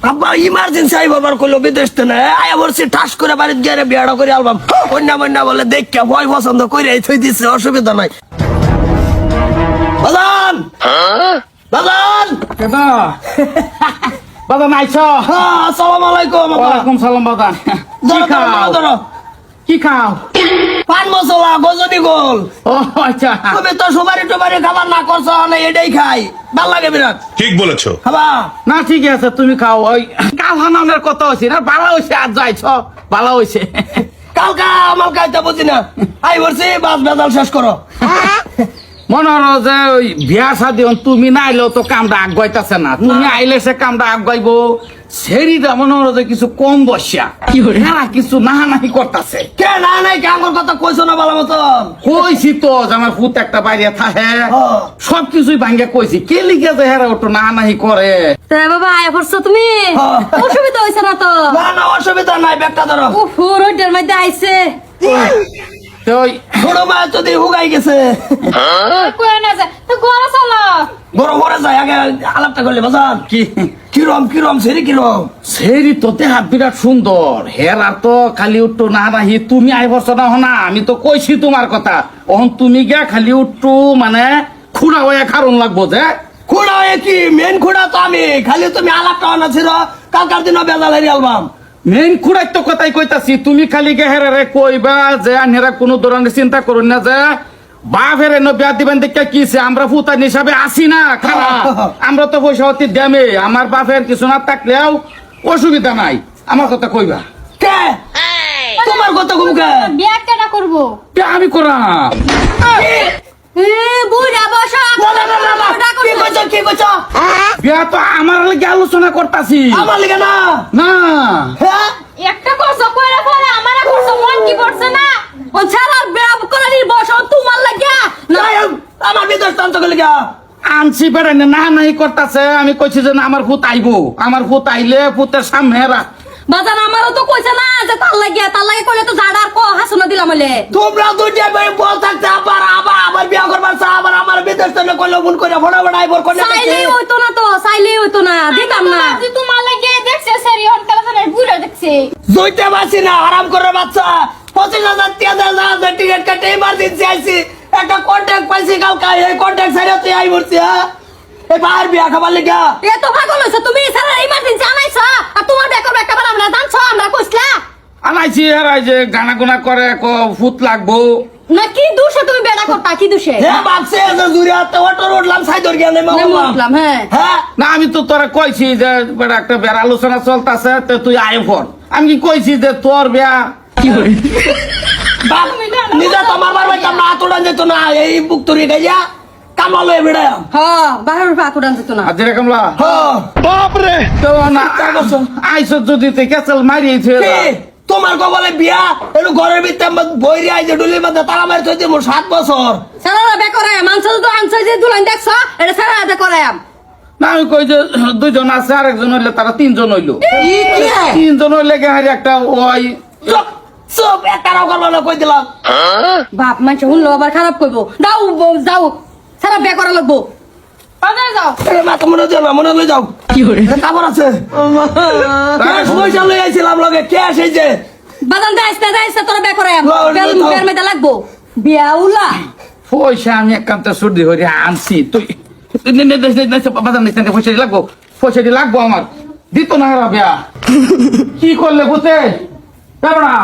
আব্বা emergency I বাবার কইলো বিদেশ থেকে আয়া বলছি ঠাস করে বাড়িতে গিয়ে বিয়াটা করে আলবাম কন্যা মন্যা বলে দেখে ভয় পছন্দ করে থই দিচ্ছে অসুবিধা নাই বাজান বাজান কেদা বাদান আইছ হ্যাঁ আসসালামু আলাইকুম ওয়ালাইকুম সালাম বাদান কি খাও ধরো কি খাও পান মশলা গজনি গোল ও আচ্ছা তুমি তো সুপারি টুপারি খাবার না করছো না এটাই খাই ভাল লাগে বিরাট ঠিক বলেছো। খাবা না ঠিক আছে তুমি খাও ওই কাল হানানের কথা হইছে না ভালো হইছে আজ যাইছ ভালো হইছে কালকা আমার কাইতে বুঝি না আই বলছি বাস বেদাল শেষ করো মনে হলো যে ওই বিয়া শাদি তুমি না আইলেও তো কামটা আগাইতেছে না তুমি আইলে সে কামটা আগাইব সেরিটা মনে হলো যে কিছু কম বসিয়া হ্যাঁ কিছু না নাহি করতেছে কে না নাই কে আমার কথা কইছো না ভালো মতন কইছি তো যে আমার ফুট একটা বাইরে থাকে হ্যাঁ। সবকিছুই ভাঙ্গে কইছি কে লিখে যে হেরা ওটো না নাহি করে তা বাবা আয় করছো তুমি হ্যাঁ। অসুবিধা হয়েছে না তো না না অসুবিধা নাই ব্যাগটা ধরো উফ রোডের মধ্যে আইছে তো ওই ছোট মা যদি হুগাই গেছে কই না যায় তো ঘরে চলো বড় বড় যায় আগে আলাপটা করলে বাজান কি কিরম কিরম সেরি কিরম সেরি তোতে হাত বিরাট সুন্দর হেরা তো খালি উঠতো না নাহি তুমি আই বছর না হনা আমি তো কইছি তোমার কথা অহন তুমি গিয়া খালি উঠতো মানে খুড়া হয়ে খারণ লাগবো যে খুড়া কি মেন খুড়া তো আমি খালি তুমি আলাপটা আনা ছিল কালকার দিন বেজাল হারি আলবাম মেন খুড়াই তো কথাই কইতাছি তুমি খালি গে হেরে কইবা যে আনহেরা কোনো ধরনের চিন্তা করুন না যে বাপ হেরে ন বিয়া দিবেন দেখে কিছে আমরা ফুতান হিসাবে আসি না খারা আমরা তো পয়সা অতি দামে আমার বাপের কিছু না থাকলেও অসুবিধা নাই আমার কথা কইবা কে তোমার কথা কুমকে বিয়া কেটা করব কে আমি করাম এ বুড়া বসা না না না না না কি কইছো কি কইছো বিয়া তো আমার লাগে আলোচনা করতাছি আমার লিগে না না হ্যাঁ একটা করছো কইরা পরে আমারে করছো মন কি করছে না ও ছাড়ার বিয়া করার বসো তোমার লাগিয়া না নাই, আমার বিদেশ টানতে গেলে গা আনছি বেড়াই না নাই করতাছে আমি কইছি যে না, আমার ফুত আইবো আমার ফুত আইলে ফুতের সামনে রাখ বাজান আমারও তো কইছে না যে তার লাগে কইলে তো জাডার কো হাসনা দিলাম বলে তোমরা দুইটা ভাই বল থাকতে আবার আবার আবার বিয়া করবার চা আবার আমার বিদেশ টানে কইলো মন করে ফোড়া ফোড়া আইবর কোনে চাইলেই হইতো না তো চাইলেই হইতো না দিতাম না তোমার লাগে দেখছে সেরি হন কালার বুড়া দেখছে জইতে বাসি না আরাম করে বাচ্চা 25,000 30,000 টিকিট কাটে ইমার্জেন্সি আইছি একটা কন্টাক্ট পাইছি কালকা এই কন্টাক্ট ছাড়া তুই আই বলছি হ্যাঁ এই বাইরে বিয়া খাবার লিগা এ তো পাগল হইছো তুমি সারা ইমার্জেন্সি আনাইছো আর তোমার বেকর একটা বার আমরা জানছো আমরা কইছলা আনাইছি হেরাই যে গানা গুনা করে ফুত লাগবো না কি দোষে তুমি বেড়া করতা কি দোষে হ্যাঁ বাপসে যে জুরিয়া তো অটো রোডলাম সাইদর গিয়া নেমে উঠলাম হ্যাঁ হ্যাঁ না আমি তো তোরা কইছি যে বেটা একটা বেড়া আলোচনা চলতেছে তো তুই আয় ফোন আমি কি কইছি যে তোর বিয়া বাপ নিজে তোমার বার বাইতাম না আতড়ান যেত না এই বুক তরি গাইয়া কামালো এবিড়া হ্যাঁ বাহির পাকুড়ান যেত না আজ এরকমলা হ্যাঁ তো না আইসো যদি তুই কেচাল মারিয়েছে কি? তোমার কবলে বিয়া একটু ঘরের ভিতরে বইরে আইছে ডুলির মধ্যে তালা মারি থইতে মোর 7 বছর সারা বেকরে মাংস তো আনছে যে দুলান দেখছো এটা সারা হাতে করায়াম না আমি কই যে দুইজন আছে আর একজন হইলে তারা তিনজন হইলো তিনজন হইলে গেহারি একটা ওই চুপ চুপ একটা রাও করবো না কই দিলাম বাপ মাংস শুনলো আবার খারাপ কইবো যাও যাও সারা বেকরা লাগবো বাজারে যাও এ মা তো মনে যাও মনে লই যাও কি হরে খবর আছে পয়সা লই আইছিলাম লগে কে আসে যে বাদাম দাইছে তোরা বেকরায়াম লও, লও, লও। বের মেদা লাগবো বিয়াউলা পয়সা আমি একান্ত সর্দি হইরে আনছি তুই বাজার নিতে পয়সা লাগবো পয়সা লাগবো আমার দিত না হারা বিয়া কি করলে বুঝতে না